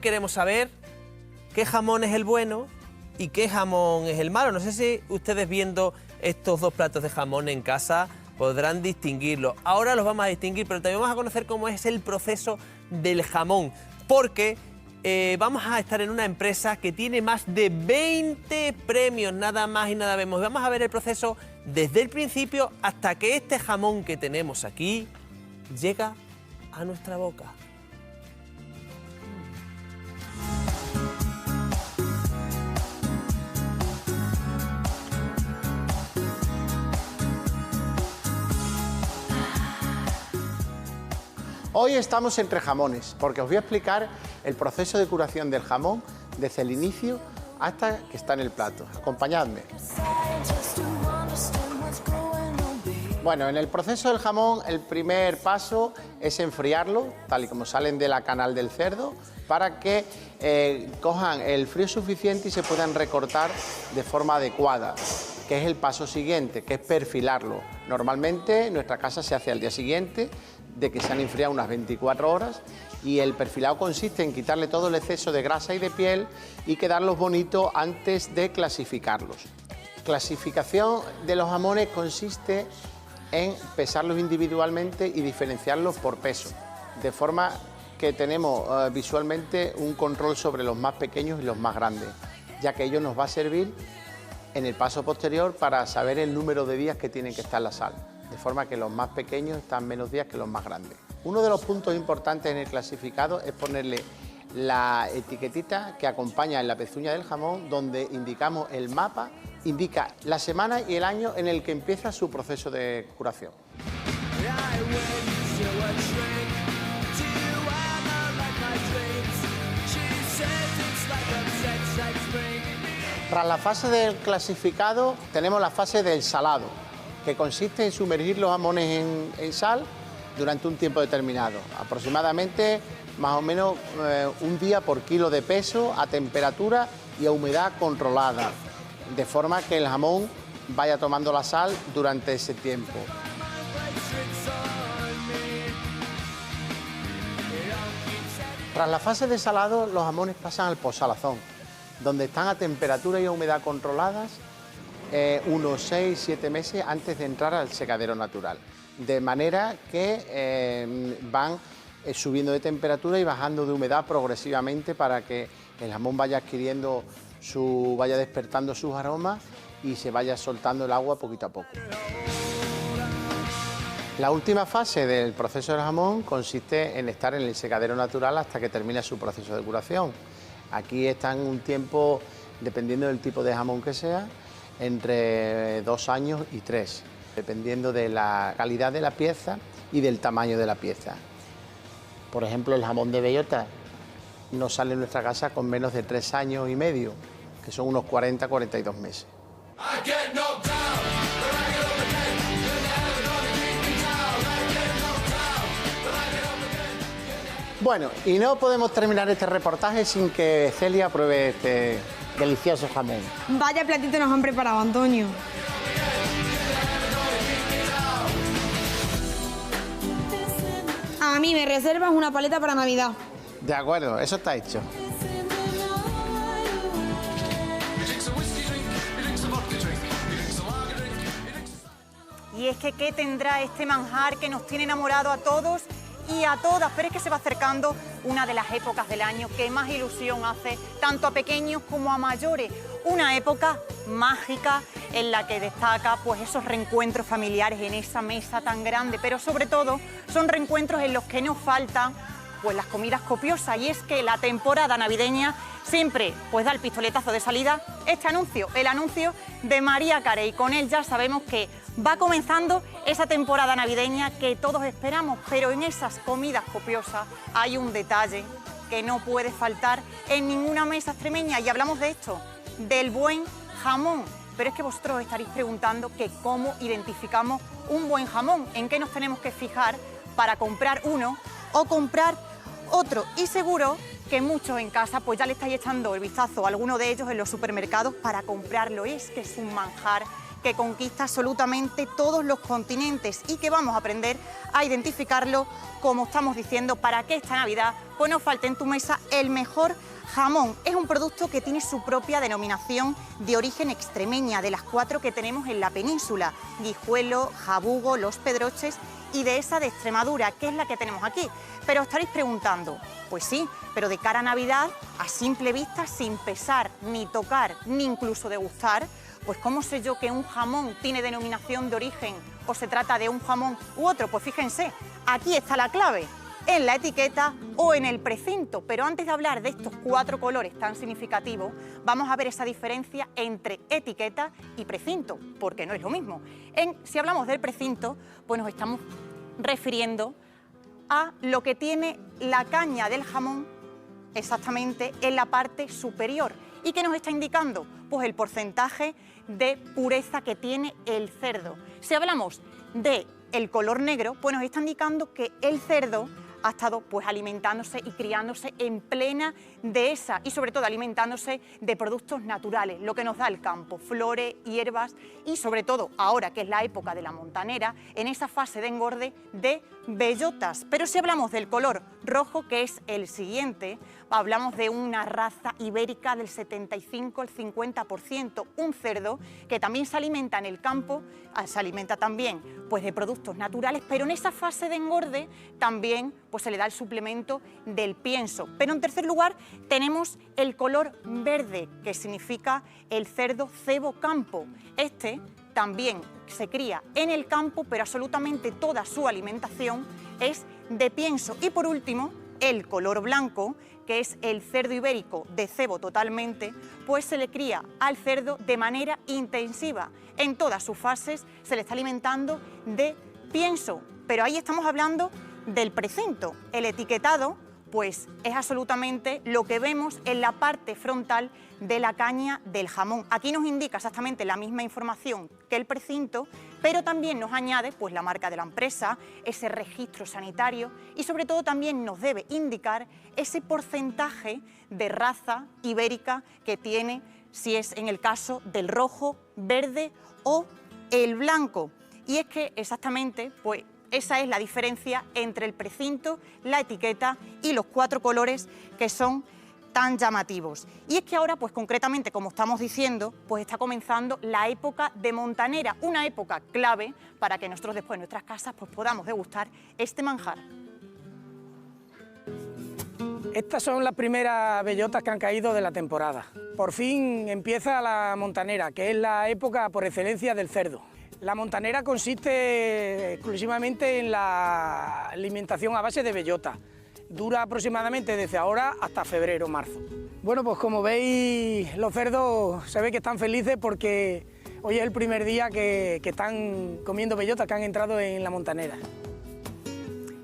queremos saber qué jamón es el bueno y qué jamón es el malo. No sé si ustedes viendo estos dos platos de jamón en casa podrán distinguirlo. Ahora los vamos a distinguir, pero también vamos a conocer cómo es el proceso del jamón, porque vamos a estar en una empresa que tiene más de 20 premios, nada más y nada menos. Vamos a ver el proceso desde el principio hasta que este jamón que tenemos aquí llega a nuestra boca. Hoy estamos entre jamones, porque os voy a explicar el proceso de curación del jamón desde el inicio hasta que está en el plato. Acompañadme. Bueno, en el proceso del jamón, el primer paso es enfriarlo, tal y como salen de la canal del cerdo, para que cojan el frío suficiente y se puedan recortar de forma adecuada, que es el paso siguiente, que es perfilarlo. Normalmente en nuestra casa se hace al día siguiente de que se han enfriado unas 24 horas, y el perfilado consiste en quitarle todo el exceso de grasa y de piel y quedarlos bonitos antes de clasificarlos. Clasificación de los jamones consiste en pesarlos individualmente y diferenciarlos por peso, de forma que tenemos visualmente un control sobre los más pequeños y los más grandes, ya que ello nos va a servir en el paso posterior para saber el número de días que tienen que estar la sal, de forma que los más pequeños están menos días que los más grandes. Uno de los puntos importantes en el clasificado es ponerle la etiquetita que acompaña en la pezuña del jamón, donde indicamos el mapa, indica la semana y el año en el que empieza su proceso de curación. Tras la fase del clasificado tenemos la fase del salado, que consiste en sumergir los jamones en sal durante un tiempo determinado, aproximadamente más o menos un día por kilo de peso, a temperatura y a humedad controlada, de forma que el jamón vaya tomando la sal durante ese tiempo. Tras la fase de salado, los jamones pasan al postsalazón, donde están a temperatura y a humedad controladas unos 6-7 meses antes de entrar al secadero natural, de manera que van subiendo de temperatura y bajando de humedad progresivamente para que el jamón vaya adquiriendo vaya despertando sus aromas y se vaya soltando el agua poquito a poco. La última fase del proceso del jamón consiste en estar en el secadero natural hasta que termina su proceso de curación. Aquí están un tiempo, dependiendo del tipo de jamón que sea, entre 2 años y 3, dependiendo de la calidad de la pieza y del tamaño de la pieza. Por ejemplo, el jamón de bellota no sale en nuestra casa con menos de 3 años y medio, que son unos 40-42 meses. Bueno, y no podemos terminar este reportaje sin que Celia pruebe este delicioso jamón. Vaya platito nos han preparado, Antonio. A mí me reservas una paleta para Navidad. De acuerdo, eso está hecho. Y es que ¿qué tendrá este manjar que nos tiene enamorado a todos y a todas? Pero es que se va acercando una de las épocas del año que más ilusión hace tanto a pequeños como a mayores. Una época mágica en la que destaca pues esos reencuentros familiares en esa mesa tan grande, pero sobre todo son reencuentros en los que no faltan pues las comidas copiosas, y es que la temporada navideña siempre pues da el pistoletazo de salida este anuncio, el anuncio de María Carey. Con él ya sabemos que va comenzando esa temporada navideña que todos esperamos, pero en esas comidas copiosas hay un detalle que no puede faltar en ninguna mesa extremeña, y hablamos de esto, del buen jamón. Pero es que vosotros os estaréis preguntando que cómo identificamos un buen jamón, en qué nos tenemos que fijar para comprar uno o comprar otro. Y seguro que muchos en casa pues ya le estáis echando el vistazo a alguno de ellos en los supermercados para comprarlo. Es que es un manjar que conquista absolutamente todos los continentes y que vamos a aprender a identificarlo, como estamos diciendo, para que esta Navidad pues no falte en tu mesa el mejor jamón. Es un producto que tiene su propia denominación de origen extremeña, de las 4 que tenemos en la península: Guijuelo, Jabugo, Los Pedroches y Dehesa de Extremadura, que es la que tenemos aquí. Pero os estaréis preguntando, pues sí, pero de cara a Navidad, a simple vista, sin pesar, ni tocar, ni incluso degustar, pues ¿cómo sé yo que un jamón tiene denominación de origen o se trata de un jamón u otro? Pues fíjense, aquí está la clave, en la etiqueta o en el precinto. Pero antes de hablar de estos 4 colores tan significativos, vamos a ver esa diferencia entre etiqueta y precinto, porque no es lo mismo. Si hablamos del precinto, pues nos estamos refiriendo a lo que tiene la caña del jamón exactamente en la parte superior. ¿Y qué nos está indicando? Pues el porcentaje de pureza que tiene el cerdo. Si hablamos del color negro, pues nos está indicando que el cerdo ha estado pues alimentándose y criándose en plena dehesa y sobre todo alimentándose de productos naturales, lo que nos da el campo, flores, hierbas y sobre todo ahora que es la época de la montanera, en esa fase de engorde de bellotas. Pero si hablamos del color rojo, que es el siguiente, hablamos de una raza ibérica del 75 al 50%, un cerdo que también se alimenta en el campo, se alimenta también pues de productos naturales, pero en esa fase de engorde también pues se le da el suplemento del pienso. Pero en tercer lugar tenemos el color verde, que significa el cerdo cebo campo. Este también se cría en el campo, pero absolutamente toda su alimentación es de pienso. Y por último, el color blanco, que es el cerdo ibérico de cebo totalmente, pues se le cría al cerdo de manera intensiva. En todas sus fases se le está alimentando de pienso, pero ahí estamos hablando del precinto. El etiquetado pues es absolutamente lo que vemos en la parte frontal de la caña del jamón. Aquí nos indica exactamente la misma información que el precinto, pero también nos añade pues la marca de la empresa, ese registro sanitario y sobre todo también nos debe indicar ese porcentaje de raza ibérica que tiene, si es en el caso del rojo, verde o el blanco. Y es que exactamente pues esa es la diferencia entre el precinto, la etiqueta y los 4 colores que son tan llamativos. Y es que ahora, pues concretamente, como estamos diciendo, pues está comenzando la época de montanera, una época clave para que nosotros después en nuestras casas pues podamos degustar este manjar. Estas son las primeras bellotas que han caído de la temporada. Por fin empieza la montanera, que es la época por excelencia del cerdo. La montanera consiste exclusivamente en la alimentación a base de bellota. Dura aproximadamente desde ahora hasta febrero, marzo. Bueno, pues como veis, los cerdos se ve que están felices porque hoy es el primer día que están comiendo bellotas, que han entrado en la montanera.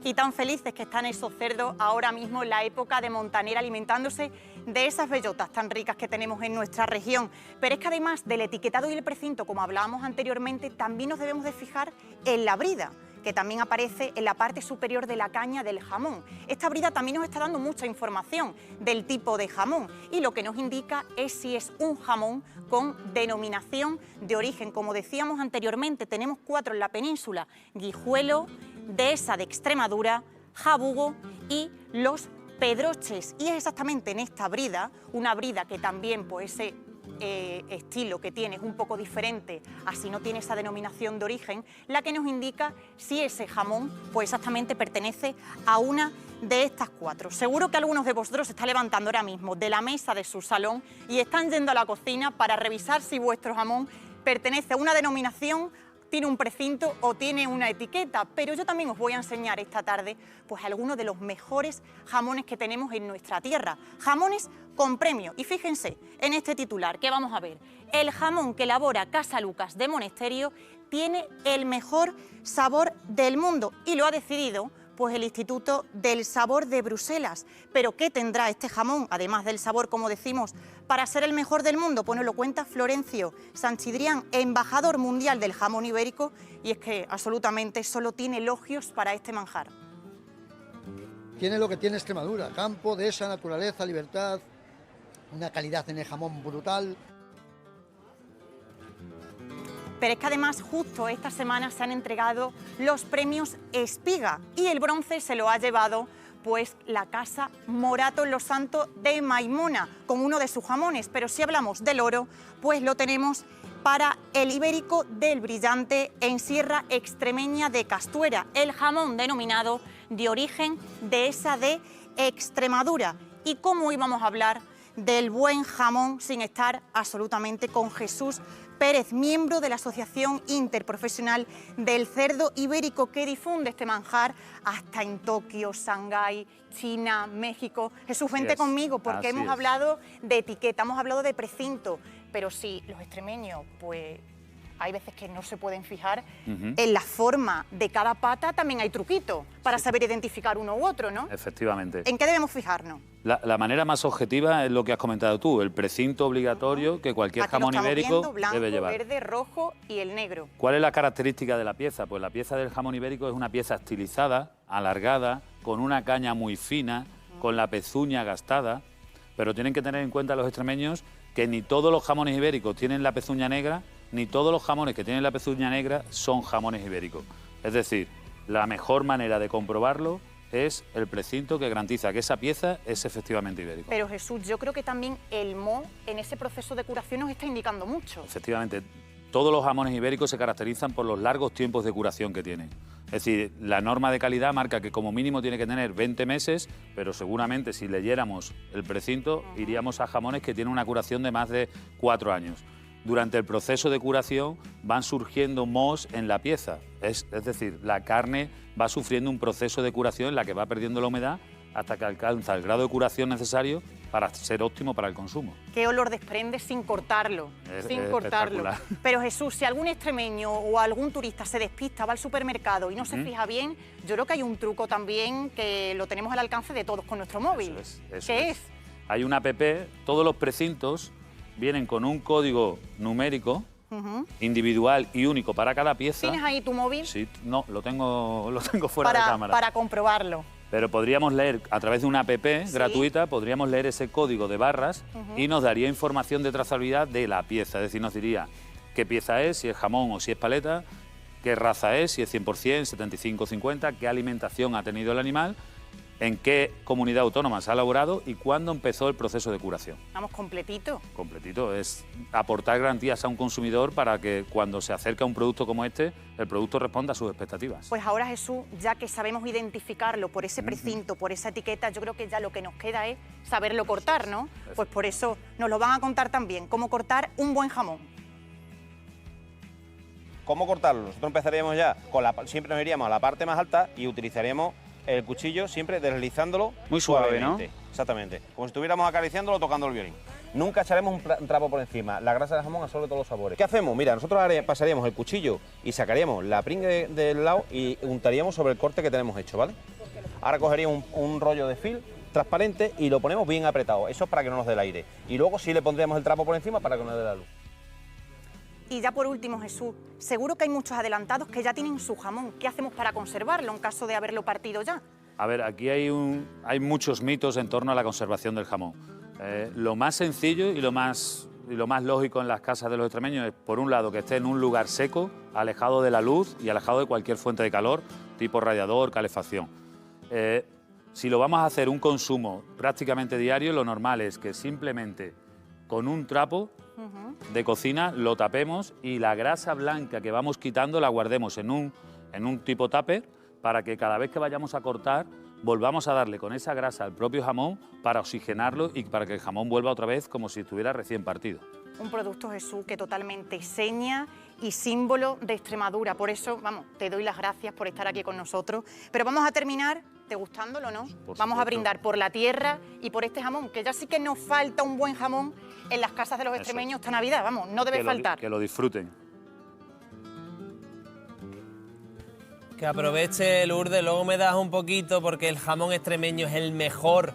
Y tan felices que están esos cerdos ahora mismo en la época de montanera alimentándose de esas bellotas tan ricas que tenemos en nuestra región. Pero es que además del etiquetado y el precinto, como hablábamos anteriormente, también nos debemos de fijar en la brida, que también aparece en la parte superior de la caña del jamón. Esta brida también nos está dando mucha información del tipo de jamón y lo que nos indica es si es un jamón con denominación de origen. Como decíamos anteriormente, tenemos 4 en la península: Guijuelo, Dehesa de Extremadura, Jabugo y Los Pedroches. Y es exactamente en esta brida, una brida que también pues ese estilo que tiene es un poco diferente, así no tiene esa denominación de origen, la que nos indica si ese jamón pues exactamente pertenece a una de estas 4. Seguro que algunos de vosotros se están levantando ahora mismo de la mesa de su salón y están yendo a la cocina para revisar si vuestro jamón pertenece a una denominación, tiene un precinto o tiene una etiqueta, pero yo también os voy a enseñar esta tarde pues algunos de los mejores jamones que tenemos en nuestra tierra, jamones con premio. Y fíjense en este titular que vamos a ver: el jamón que elabora Casa Lucas de Monesterio tiene el mejor sabor del mundo y lo ha decidido pues el Instituto del Sabor de Bruselas. ¿Pero qué tendrá este jamón, además del sabor, como decimos, para ser el mejor del mundo? Pues nos lo cuenta Florencio Sanchidrián, embajador mundial del jamón ibérico, y es que absolutamente solo tiene elogios para este manjar. Tiene lo que tiene Extremadura: campo, dehesa, naturaleza, libertad, una calidad en el jamón brutal. Pero es que además justo esta semana se han entregado los premios Espiga y el bronce se lo ha llevado pues la Casa Morato en Los Santos de Maimona con uno de sus jamones. Pero si hablamos del oro, pues lo tenemos para el ibérico del Brillante en Sierra Extremeña de Castuera, el jamón denominado de origen dehesa de Extremadura. ¿Y cómo íbamos a hablar del buen jamón sin estar absolutamente con Jesús Pérez, miembro de la Asociación Interprofesional del Cerdo Ibérico, que difunde este manjar hasta en Tokio, Shanghái, China, México? Jesús, vente conmigo, porque hemos hablado de etiqueta, hemos hablado de precinto, pero sí, los extremeños, pues hay veces que no se pueden fijar en la forma de cada pata, también hay truquitos para saber identificar uno u otro, ¿no? Efectivamente. ¿En qué debemos fijarnos? La manera más objetiva es lo que has comentado tú, el precinto obligatorio que cualquier Aquí jamón lo estamos ibérico viendo, blanco, debe llevar. verde, rojo y el negro. ¿Cuál es la característica de la pieza? Pues la pieza del jamón ibérico es una pieza estilizada, alargada, con una caña muy fina, con la pezuña gastada, pero tienen que tener en cuenta los extremeños que ni todos los jamones ibéricos tienen la pezuña negra, ni todos los jamones que tienen la pezuña negra son jamones ibéricos. Es decir, la mejor manera de comprobarlo es el precinto que garantiza que esa pieza es efectivamente ibérica. Pero Jesús, yo creo que también el moho en ese proceso de curación nos está indicando mucho. Efectivamente, todos los jamones ibéricos se caracterizan por los largos tiempos de curación que tienen. Es decir, la norma de calidad marca que como mínimo tiene que tener 20 meses, pero seguramente si leyéramos el precinto iríamos a jamones que tienen una curación de más de 4 años. Durante el proceso de curación van surgiendo mohos en la pieza, es decir, la carne va sufriendo un proceso de curación en la que va perdiendo la humedad hasta que alcanza el grado de curación necesario para ser óptimo para el consumo. ¿Qué olor desprende sin cortarlo? Sin cortarlo. Pero Jesús, si algún extremeño o algún turista se despista, va al supermercado y no se fija bien, yo creo que hay un truco también que lo tenemos al alcance de todos con nuestro móvil. ¿Qué es? Hay una app, todos los precintos vienen con un código numérico individual y único para cada pieza. ¿Tienes ahí tu móvil? Sí, no, lo tengo fuera de cámara. Para comprobarlo. Pero podríamos leer, a través de una app gratuita, podríamos leer ese código de barras y nos daría información de trazabilidad de la pieza. Es decir, nos diría qué pieza es, si es jamón o si es paleta, qué raza es, si es 100%, 75, 50, qué alimentación ha tenido el animal, en qué comunidad autónoma se ha elaborado y cuándo empezó el proceso de curación. Vamos, completito. Completito, es aportar garantías a un consumidor para que cuando se acerca a un producto como este, el producto responda a sus expectativas. Pues ahora, Jesús, ya que sabemos identificarlo por ese precinto, por esa etiqueta, yo creo que ya lo que nos queda es saberlo cortar, ¿no? Pues por eso nos lo van a contar también, cómo cortar un buen jamón. ¿Cómo cortarlo? Nosotros empezaríamos ya, siempre nos iríamos a la parte más alta y utilizaríamos el cuchillo siempre deslizándolo muy suave, ¿no? Exactamente, como si estuviéramos acariciándolo tocando el violín. Nunca echaremos un trapo por encima, la grasa del jamón absorbe todos los sabores. ¿Qué hacemos? Mira, nosotros pasaríamos el cuchillo y sacaríamos la pringa del lado y untaríamos sobre el corte que tenemos hecho, ¿vale? Ahora cogeríamos un rollo de film transparente y lo ponemos bien apretado, eso es para que no nos dé el aire. Y luego sí le pondríamos el trapo por encima para que no dé la luz. Y ya por último, Jesús, seguro que hay muchos adelantados que ya tienen su jamón. ¿Qué hacemos para conservarlo en caso de haberlo partido ya? A ver, aquí hay muchos mitos en torno a la conservación del jamón. Lo más sencillo y lo más lógico en las casas de los extremeños es, por un lado, que esté en un lugar seco, alejado de la luz y alejado de cualquier fuente de calor, tipo radiador, calefacción. Si lo vamos a hacer un consumo prácticamente diario, lo normal es que simplemente con un trapo de cocina lo tapemos y la grasa blanca que vamos quitando la guardemos en un tipo tupper para que cada vez que vayamos a cortar volvamos a darle con esa grasa al propio jamón para oxigenarlo y para que el jamón vuelva otra vez como si estuviera recién partido. Un producto, Jesús, que totalmente seña y símbolo de Extremadura. Por eso, vamos, te doy las gracias por estar aquí con nosotros. Pero vamos a terminar degustándolo, ¿no? Vamos a brindar por la tierra y por este jamón, que ya sí que nos falta un buen jamón en las casas de los extremeños esta Navidad, vamos, no debe faltar. Que lo disfruten. Que aproveche, Lourdes, luego me das un poquito porque el jamón extremeño es el mejor